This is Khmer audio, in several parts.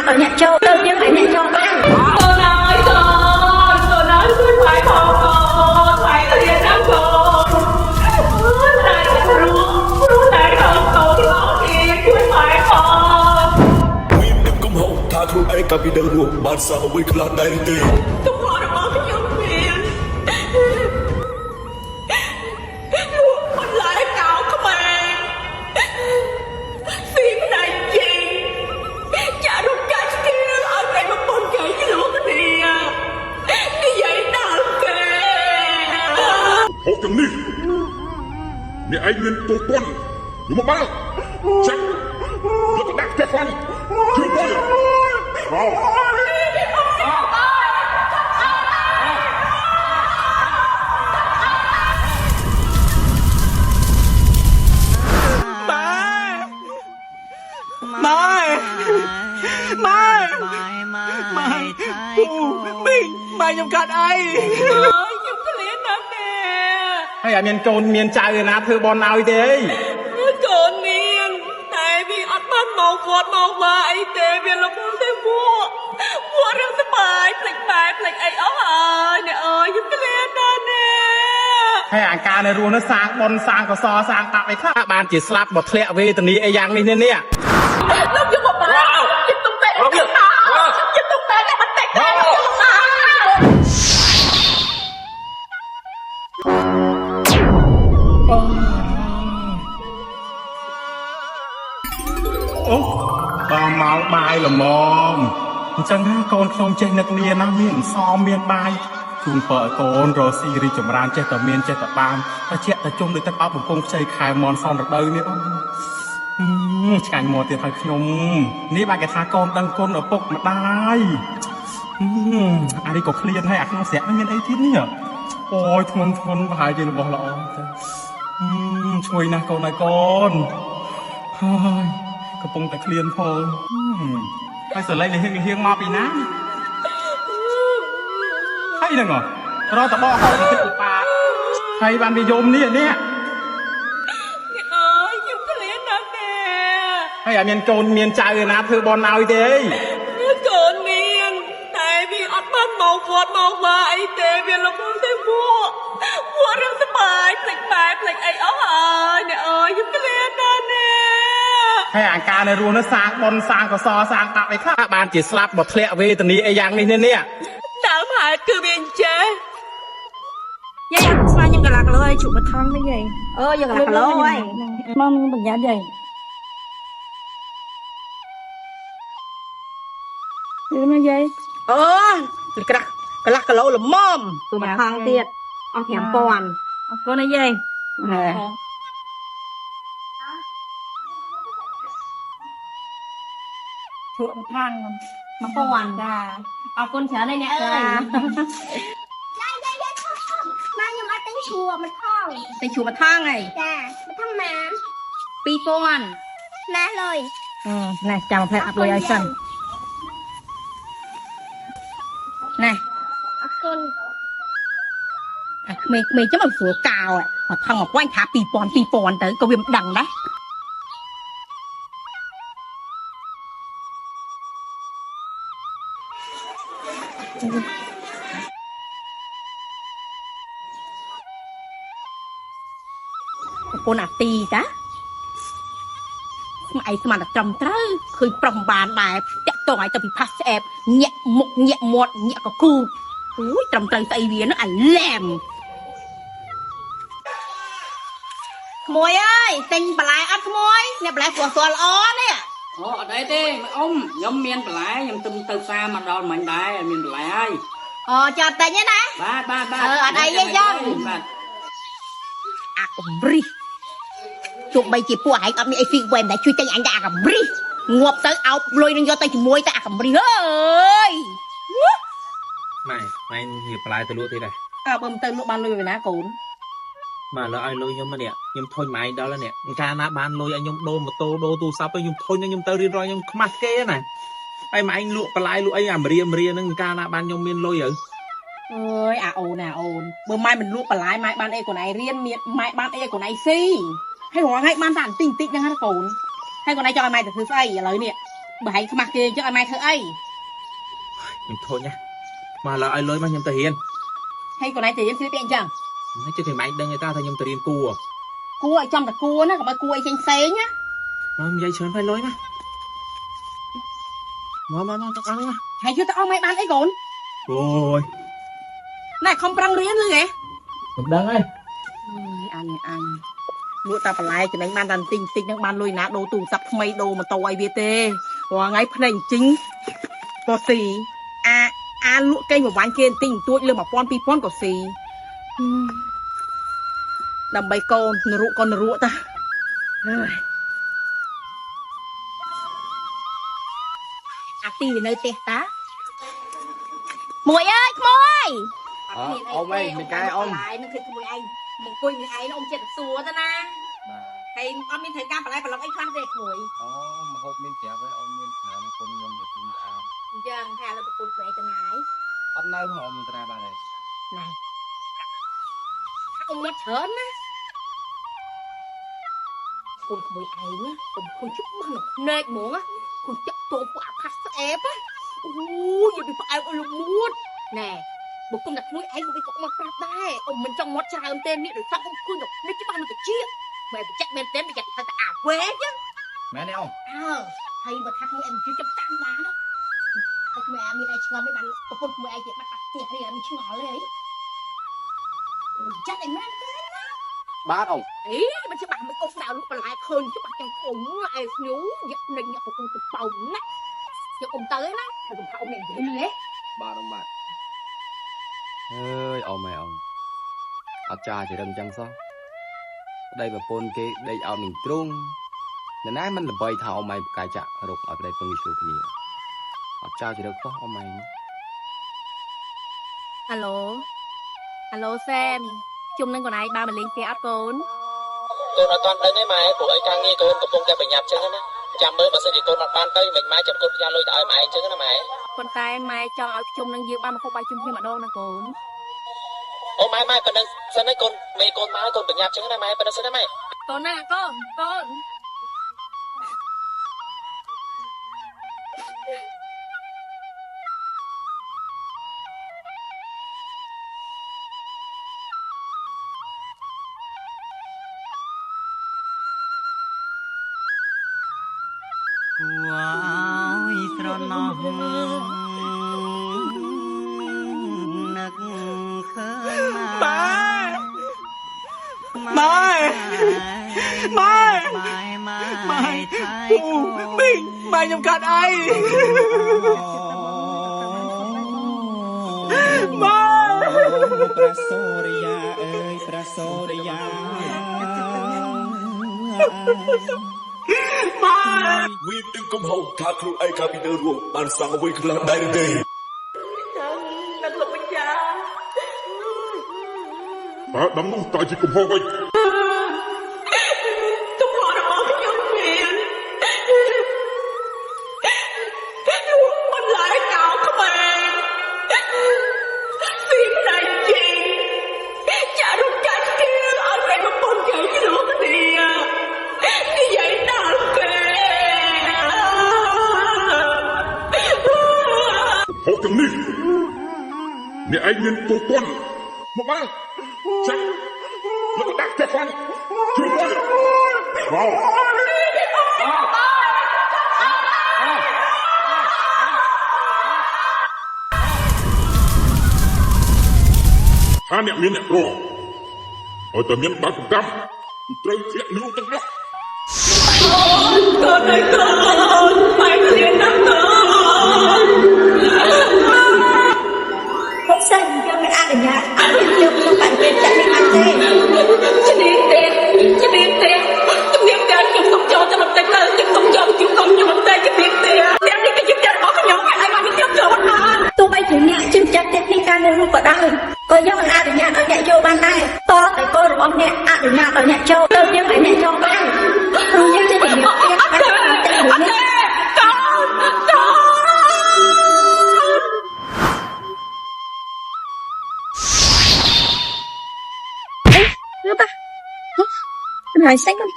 ở nhà châu đầu tiên phải nhà châu ăn Con ơi con ơiช่วยขายของก่อนขายเรียนน้ำก่อนนายจะรู้นายเราโตร้องเองช่วยขายของ Nguyên đừng công hậu thaខ្លួនឯងកាពីដើមនោះបានសោះអ្វីខ្លះដែរទេ ทุกคนរបស់ខ្ញុំមានคนร้ายเก่าខ្មែរស៊ីមិនដាច់ជិះចារុកកាច់គេឲ្យតែមកប៉ុនគេលោកគ្នានិយាយដល់គេ ហូបទាំងនេះអ្នកឯងមានទោសទណ្ឌយមកបានចាប់យកទៅដាក់ផ្ទះហ្វាន់ជួយពលហោម៉ែខ្ញុំកាត់អី ខ្ញុំក្លៀនណាស់ណែ ហើយអត់មានកូនមានចៅឯណាធ្វើបនឲ្យទេអី កូនមានតែវាអត់បានមកគាត់មកមកអីទេវាលោកទេពួករឿងសបាយផ្លេចបែបផ្លេចអីអស់ហើយអ្នកអើយខ្ញុំក្លៀនណាស់ណែ ហើយអាការនៅរស់នៅសាងបនសាងកសសាងបាក់អីខ្លះបានជាស្លាប់មកធ្លាក់វេទនីអីយ៉ាងនេះនេះ លោកយកមកបាល់ខ្ញុំទុំតែខ្ញុំទុំតែតែតែអូបងមកបាយល្មមអញ្ចឹងណាកូនខ្ញុំចេះនឹកនាណាមានអសមមានបាយជូនពើឲ្យកូនរស់ស៊ីរីចម្រើនចេះតែមានចេះតែបានតែជាក់តែជុំដូចទឹកអប់បំពង់ខ្ចីខែមនសំរដូវនេះបងឆ្កាញ់មកទៀតហើយខ្ញុំនេះបាច់គេថាកូនដឹងគុណឪពុកម្ដាយអានេះក៏ឃ្លានហើយអាក្នុងស្រាក់នេះមានអីទៀតនេះអូយធ្ងន់ប្រហែលជារបស់ល្អទៅឈ្ងុយណាស់កូនហើយកូនហើយកំពុងតែឃ្លានផងហើយសលេងហៀងមកពីណាហើយហ្នឹងរត់តបោះហើយទៅឧបាហើយបាននិយមនេះអនេះើយខ្ញុំក្លៀនណាស់ណែ ហើយអត់មានកូនមានចៅឯណាធ្វើបនឲ្យទេកូនមានតែវាអត់បានមកគាត់មកមកអីទេវាលោកទេពួករឿងសបាយផ្លេចបែបផ្លេចអីអស់ហើយអ្នកអើយខ្ញុំក្លៀនណាស់ណែ ហើយអាការនៅរស់នៅសាងបនសាងកសសាងបាក់អីខ្លះបានជាស្លាប់មកធ្លាក់វេទនីអីយ៉ាងនេះនេះ ដើមហេតុគឺវាអញ្ចេះ យាយអត់ស្មានខ្ញុំកន្លះគីឡូឲ្យជក់មកថងនេះយាយយកកន្លះគីឡូហើយមកប្រញាប់យាយមកយាយ អូក្រាស់កន្លះគីឡូល្មម គឺមកថងទៀតអស់5000អរគុណណាយាយជក់មកថង1000ចាអរគុណច្រើនណាស់អ្នកអើយ ម៉ែខ្ញុំអត់ទិញឈួរមកថង តែជួមកថងហើយ ចាមកថងម៉ាម 2000 ណែលុយ ណែចាំផ្លែអាប់លុយឲ្យសិនណែ អរគុណ អាក្មេងៗចាំមកស្រួលកោមកថងមកវាញ់ថា2000ទៅក៏វាមិនដឹងដែរប្រពន្ធអាទីចាស្មៃស្មានតែត្រឹមត្រូវឃើញប្រុសបានដែរតាក់តងឲ្យទៅពីផាសអេបញាក់មុខញាក់មាត់ញាក់កគូអូយត្រឹមត្រូវស្អីវានោះអាឡែមក្មួយអើយទិញបន្លែអត់ក្មួយនេះបន្លែព្រោះស្រួលល្អនេះ អូអត់អីទេអ៊ំខ្ញុំមានបន្លែខ្ញុំទៅផ្សារមកដល់មិញដែរមានបន្លែហើយ អូចាត់ទិញណា បាទ អត់អីទេចឹង បាទ អាកំរិះទោះបីជាពួកឯងអត់មានអីស៊ីវែមតែជួយទិញអញតែអាកំរិះងាប់ទៅអោបលុយនឹងយកទៅជាមួយតែអាកំរិះអើយ ម៉ែនិយាយបន្លែទៅលក់ទៀតដែរ អើបើមិនទៅលក់បានលុយពីណាកូន ម៉ែលើឲ្យលុយខ្ញុំនេះខ្ញុំធុញម៉ែដល់ហើយនេះកាលណាបានលុយឲ្យខ្ញុំដូរម៉ូតូដូរទូរស័ព្ទទៅខ្ញុំធុញខ្ញុំទៅរៀនរយខ្ញុំខ្មាស់គេណាហើយម៉ែលក់បន្លែលក់អីអាមរៀហ្នឹងកាលណាបានខ្ញុំមានលុយទៅ អើយអាអូនបើម៉ែមិនលក់បន្លែម៉ែបានអីកូនឯងរៀនមានម៉ែបានអីឲ្យកូនឯងស៊ីហើយរងថ្ងៃបានតែបន្តិចហ្នឹងណាកូនហើយកូនឯងចង់ឲ្យម៉ែទៅធ្វើស្អីឥឡូវនេះ អ bà hãy mặc kia cho ai mai thơ ấy ខ្ញុំធុញណាមកឡើយឲ្យលុយមកខ្ញុំទៅរៀន hay còn này thì em sẽ bị anh chẳng ហើយជិះតែម៉ែដឹងឯតាថាខ្ញុំទៅរៀនគួរ cua ở trong là cua nó còn bao cua trên xe nhá មកនិយាយច្រើនហើយលុយមកទៅăn មក hay chưa tao ông mày bán ấy gốn អូយ này không prang riêng luôn hả ខ្ញុំដឹងហើយ anh lụa tao phải lại cho đánh ban đàn tinh tinh đang ban lôi ná đồ tủ sắp mây đồ mà tàu ai biết tê hòa ngay phần hành chính có xì lụa cây mà bán kia tinh tuổi lừa mà pon pi pon có xì đầm bay con rụa ta ti về nơi tê tá muội ơi muội ông ơi mình cái ông lại nó thịt muội anh một cùi người ấy nó ông chết xua ta na thầy ông mình thấy cam phải lại phải lòng anh khoan đẹp muội mà hộp mình chả với ông mình thả nó con ngâm được chúng ta dân hà là tụi về từ nãy ông nơi họ mình ra bà này này ông mất hớn á con muội ấy nhá con chút mà nó nét muỗng á con chặt tô quả phát ép á giờ bị phải ông lục muốt nè một con đặt mũi ấy cũng bị cậu mà phát đây ông mình trong mót trà âm tên đi rồi sao không khuyên được nếu chứ bao được chia mày phải chắc bên tên bị chặt thật à quê chứ mẹ này ông thầy mà thằng em chưa chấp tam đá đó thằng mẹ mình ai ngon mấy bạn con mẹ ai chỉ bắt đặt tiền thì em chưa ngỏ lên chắc anh mang tên bát ông ý mà chứ bạn mấy con nào lúc mà lại khơi chứ bạn chẳng khủng lại nhú giật mình nhập một con tụt bồng nè cho ông tới đó thì cũng không em dễ lẽ ba ông bạn ơi ông mày ông cha chỉ đừng chăng sao đây mà pôn cái đây ông mình trung nên nãy mình là bay thảo mày cài chạ rục ở đây phân số kia cha chỉ được có ông mày alo Sam chung nên còn ai ba mình lên kia áp côn កូនអត់ទាន់ដឹងទេម៉ែពួកអីការងារកូនកំពុងតែប្រញាប់ចឹងណាចាំមើលបើសិនជាកូនអត់បានទៅមិនម៉ែចាំកូនផ្ញើលុយទៅឲ្យម៉ែអញ្ចឹងណាម៉ែ ប៉ុន្តែម៉ែចង់ឲ្យជុំនឹងយើងបានមកហូបបាយជុំគ្នាម្ដងណាកូន អូម៉ែប៉ុណ្ណឹងសិនឯងកូនមេកូនមកកូនប្រញាប់ចឹងណាម៉ែប៉ុណ្ណឹងសិនណាម៉ែ កូនណាកូន Mai nhung cắt ai Mai Prasoria ơi Prasoria Mai វាទាំងកំហុសថាខ្លួនឯងកាលពីនៅរស់បានសាងអ្វីខ្លះដែរទេ đang lục anh cha តើដំណោះតើជាកំហុសវិញ tung họ đã bỏ cái nhóm miền mình lại cạo các bạn phim này chị chả đúng cái kia ở đây mà con chữ cái lúa cái đìa như vậy nào kìa ហូបទាំងនេះអ្នកឯងមានទូទាត់មកបានចាប់แล้วก็ดักแค่ฟันช่วยด้วยว้าวถ้าเนี่ยមានអ្នករងឲ្យតែមានបាតុកម្មត្រូវធ្លាក់លូទាំងនោះ con ơi con mày liền nắm con không sao cho mẹ ăn ở nhà ăn được cho bạn bên chạy đi ăn đi chị điên tiền chúng điên tiền chúng không cho mình tay lên chúng không cho chúng không cho mình tay chúng điên tiền đem đi cái chiếc chân bỏ cái nhóm này ai mà cái chiếc cửa mình tôi bayถึงเนี่ยจึงจัดเทคนิคการเรียนรู้ก็ได้ก็ยังมันอาจจะเนี่ยเอาเนี่ยโยบ้านได้ต่อแต่ก็รู้เนี่ยอาจจะเนี่ยเอาเนี่ยโยเติมยังไงเนี่ยโยบ้านรู้ยังจะถึงเนี่ยไม่ได้แต่หนูเนี่ย Này xanh lắm.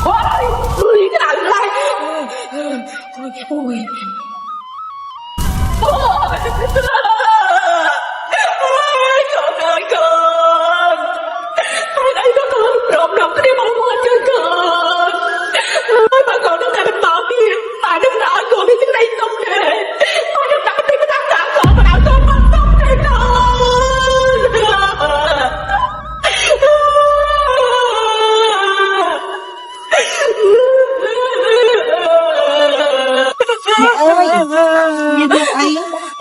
Ôi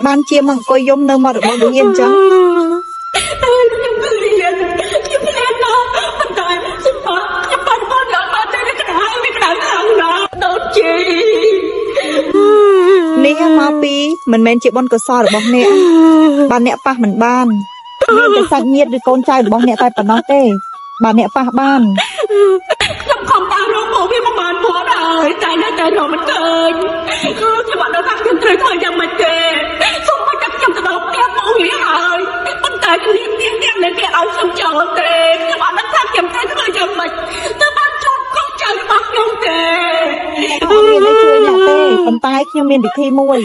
បានជាមកអង្គុយយំនៅមាត់របស់ដូចអញ្ចឹង ខ្ញុំគ្លៀនណាស់ប៉ុន្តែខ្ញុំបានយកមកតែក្តៅវាក្តៅខាងណាដូចជា នេះមកពីមិនមែនជាបុណ្យកុសលរបស់អ្នកបានអ្នកប៉ះមិនបានមានតែសាច់ញាតិឬកូនចៅរបស់អ្នកតែប៉ុណ្ណោះទេបានអ្នកប៉ះបាន ខ្ញុំខំតាមរកមកវាមិនបានផងហើយតែនៅតែរកមិនឃើញខ្ញុំអត់ដឹងថាខ្ញុំត្រូវធ្វើយ៉ាងម៉េចទេសូមមកចាប់ខ្ញុំទៅដល់ផ្ទះមកវាហើយប៉ុន្តែខ្ញុំទៀតនៅគេឲ្យខ្ញុំចូលទេខ្ញុំអត់ដឹងថាខ្ញុំត្រូវធ្វើយ៉ាងម៉េចទៅបានជួបកូនចៅរបស់ខ្ញុំទេ អត់មានឲ្យជួយអ្នកទេប៉ុន្តែខ្ញុំមានវិធីមួយ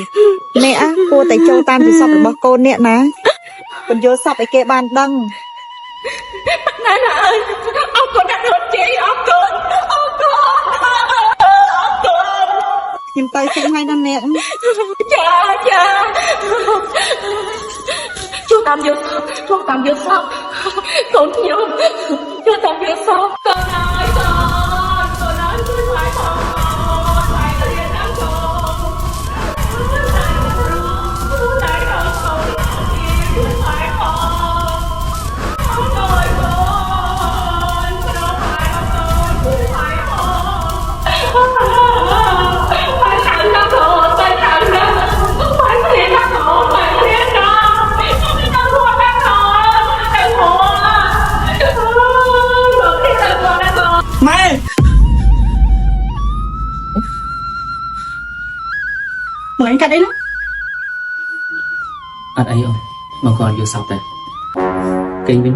អ្នកគួរតែចូលតាមទូរស័ព្ទរបស់កូនអ្នកណាបញ្យល់ស័ព្ទឲ្យគេបានដឹង ណែហើយអរគុណអ្នកដូចជ័យអរគុណ ខ្ញុំទៅជិះឲ្យដល់អ្នក ចាជួបតាមយកសពកូនខ្ញុំជួបតាមយកសពកូនហើយជួយផ្លាយផងផ្លាយរៀនដល់កូនតែរកកូនជួយផ្លាយផងអូនជួយផ្លាយផងជួយផ្លាយផង ម៉ែមើលកាត់អីណាអត់អីអូនមកគាត់យកសោកតែគេវិញ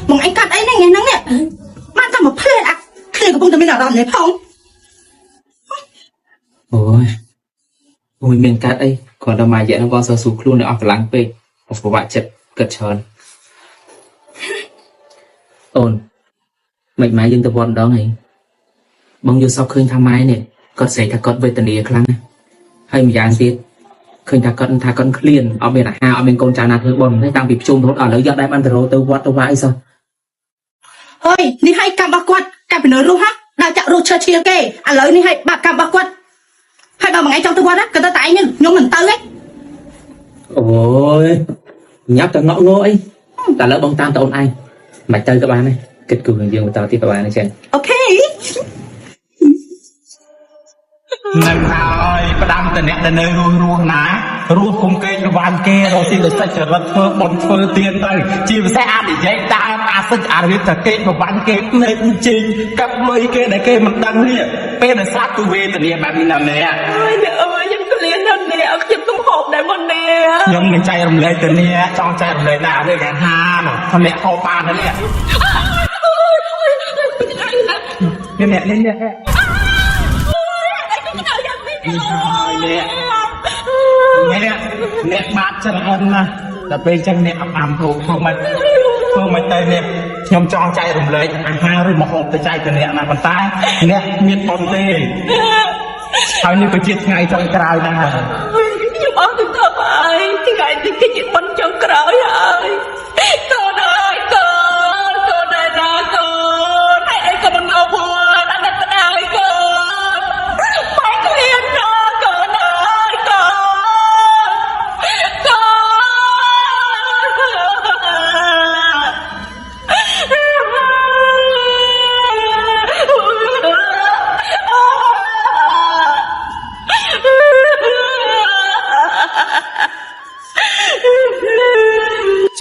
Mong anh cắt ấy này nghe nắng nè Bạn ta một phê à Phê của bông ta mới nào làm này không អូយមានកាត់អីគាត់ដល់មកយកនៅបងសើស៊ូខ្លួននៅអស់កម្លាំងពេកពិបាកចិត្តគិតច្រើនអូនមិនម៉ែយើងទៅវត្តម្ដងហីបងយល់សោកឃើញថាម៉ែនេះគាត់ស្រែកថាគាត់វេទនាខ្លាំងណាស់ហើយម្យ៉ាងទៀតឃើញថាគាត់ឃ្លានអត់មានអាហារអត់មានកូនចៅណាធ្វើបុណ្យទេតាំងពីភ្ជុំរហូតដល់ឥឡូវយកដែរបានទៅរទៅវត្តទៅវាយសោះ Ôi, ní hay cầm bạc quạt Cầm phải nói rút hả Đào chạy rút chơi chia kê À lời ní hay bạc cầm bạc quạt Hay bảo mà ngay trong tư quạt á Cần ta tái nhưng nhóm mình tư ấy អូយញ៉ាប់តែងក់ងអីតែលើបងតាមតអូនឯងមិនទៅក៏បានដែរគិតគូរយើងបន្តទៀតក៏បានដែរចឹង Ok នឹងហើយផ្ដាំតអ្នកដែលនៅរស់ណារស់គុំគេរវាញ់គេរកស៊ីទៅសាច់ចរិតធ្វើបុណ្យធ្វើទានទៅជាពិសេសអាចនិយាយតាមអាសិចអារៀបតែគេរវាញ់គេភ្នែកជិញកាប់លុយគេដែលគេមិនដឹងនេះពេលដែលស្លាប់គឺវេទនាបែបនេះណាអ្នក អើយខ្ញុំក្លៀនដល់នេះអត់ខ្ញុំទំហប់ដែរមកនេះ ខ្ញុំនឹងចែករំលែកទៅនេះចង់ចែករំលែកណានេះគេហាណាថាអ្នកហូបបានណានេះអ្នកនេះអ្នកបាត់ច្រើនណាស់តែពេលចឹងអ្នកអាំហូបធ្វើមិនទៅអ្នកខ្ញុំចង់ចែករំលែកអាហារឬម្ហូបទៅចែកទៅអ្នកណាប៉ុន្តែអ្នកមានប៉ុនទេហើយនេះក៏ជាថ្ងៃចុងក្រោយដែរ ខ្ញុំអត់ទៅធ្វើអីថ្ងៃនេះគឺជាប៉ុនចុងក្រោយហើយកូនអើយកូនដែរណាកូនហើយអីក៏មិនអបួនអត់ដឹងទៅហើយកូនបែកលៀនណាកូនអើយកូន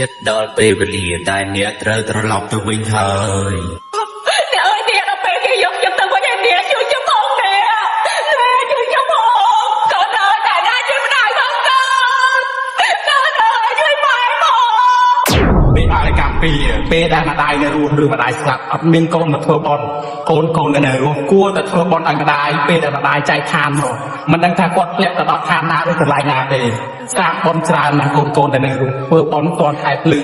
ចិត្តដល់ពេលវេលាដែលអ្នកត្រូវត្រឡប់ទៅវិញហើយ អ្នកអើយអ្នកដល់ពេលគេយកខ្ញុំទៅវិញហើយអ្នកជួយខ្ញុំផងអ្នក ពេលដែលម្ដាយនៅរស់ឬម្ដាយស្លាប់អត់មានកូនមកធ្វើបន់កូននៅរស់គួរតែធ្វើបន់ឲ្យម្ដាយពេលដែលម្ដាយចែកឋានមកមិនដឹងថាគាត់ធ្លាក់ទៅដល់ឋានណាឬកន្លែងណាទេសាបន់ច្រើនណាស់កូនតែនៅរស់ធ្វើបន់ទាន់ខែភ្លឺ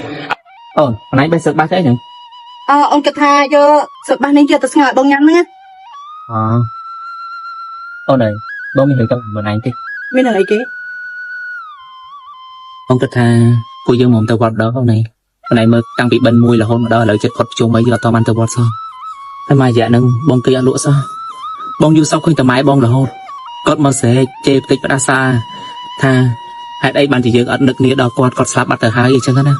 អូនណៃបែរសឹកបាសអីហ្នឹង អូនគិតថាយកសឹកបាសនេះយកទៅស្ងោរឲ្យបងញ៉ាំហ្នឹងណា អូនអើយបងមានរឿងចង់មិនឯងទេ មានរឿងអីគេ បងគិតថាពួកយើងមកទៅវត្តដល់អូនឯងមើលតាំងពីបិណ្ឌមួយរហូតមកដល់ឥឡូវចិត្តគាត់ជុំអីយើងអត់តបានទៅវត្តសោះតែមួយរយៈហ្នឹងបងគិតអត់លក់សោះបងយូរសោកឃើញតែម៉ែបងរហូតគាត់មកស្រែកជេរបន្តិចផ្ដាសាថាហេតុអីបានជាយើងអត់នឹកគ្នាដល់គាត់ស្លាប់បាត់ទៅហើយអញ្ចឹងណា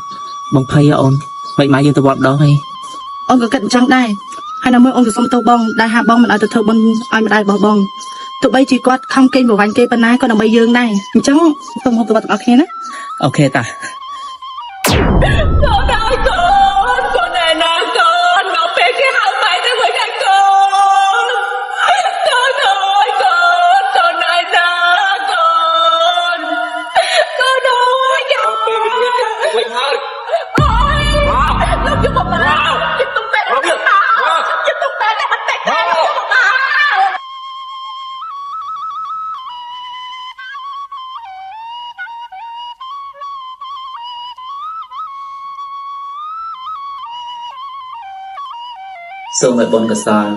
បងភ័យអូនមិនម៉ែយើងទៅវត្តដល់ហើយ អូនក៏គិតអញ្ចឹងដែរហើយនៅមើលអូនក៏សុំទោសបងដែលហាបងមិនឲ្យទៅធ្វើបុណ្យឲ្យម្ដាយរបស់បងទោះបីជាគាត់ខំកេងប្រវាញ់គេប៉ុណ្ណាក៏ដើម្បីយើងដែរអញ្ចឹងសូមហូបទៅវត្តទាំងអស់គ្នាណា អូខេតា con ơi con này nè con ngọc bé cái hậu mày tới với thằng con ơi con này nè con ơi lúc chúng một bà chúng tung tay là bắt tao chúng tung tay là bắt tay tao chúng một bà សូមឲ្យបុណ្យកុសល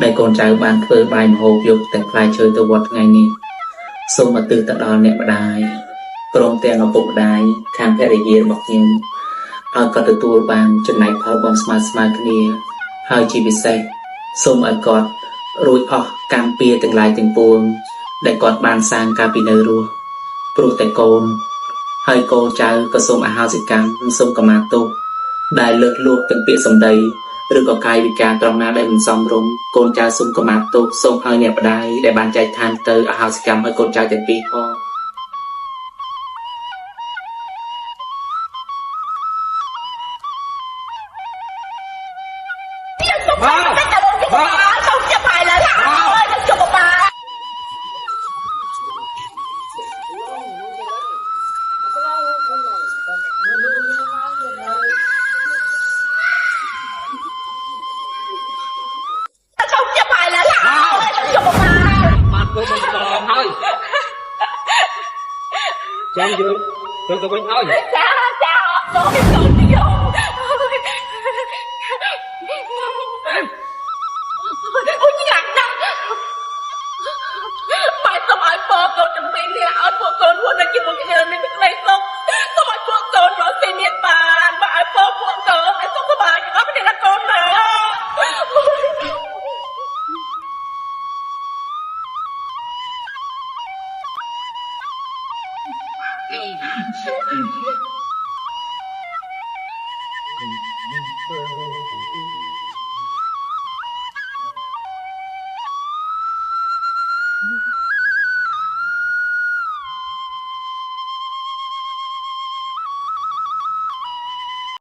ដែលកូនចៅបានធ្វើបាយមហូបយកតែផ្លែឈើទៅវត្តថ្ងៃនេះសូមឧទ្ទិសទៅដល់អ្នកម្ដាយព្រមទាំងឪពុកម្ដាយខាងភរិយារបស់ខ្ញុំឲ្យគាត់ទទួលបានចំណែកផលបុណ្យស្មើគ្នាហើយជាពិសេសសូមឲ្យគាត់រួចអស់កម្មពៀរទាំងឡាយទាំងពួងដែលគាត់បានសាងកាលពីនៅរស់ព្រោះតែកូនហើយកូនចៅក៏សូមអហោសិកម្មនិងសូមខមាទោសដែលលើសលួសទាំងពាក្យសម្ដីឬក៏កាយវិការត្រង់ណាដែលមិនសមរម្យកូនចៅសូមខមាទោសសូមឲ្យអ្នកម្ដាយដែលបានចែកឋានទៅអហោសិកម្មឲ្យកូនចៅទាំងពីរផង không chấp hành là ơi đừng chụp một bà không chấp hành là ơi đừng chụp một bà mặt của mình còn thôi chém dương đừng tụi mình thôi sao tôi không đi vô ôi nhạc đó mày sao mày phô con đừng bị nè ở phô con luôn là chỉ một cái điều này biết lấy không sao mày phô con rồi xin miệt bàn mà ai phô con mày không có bài đó mới là con mà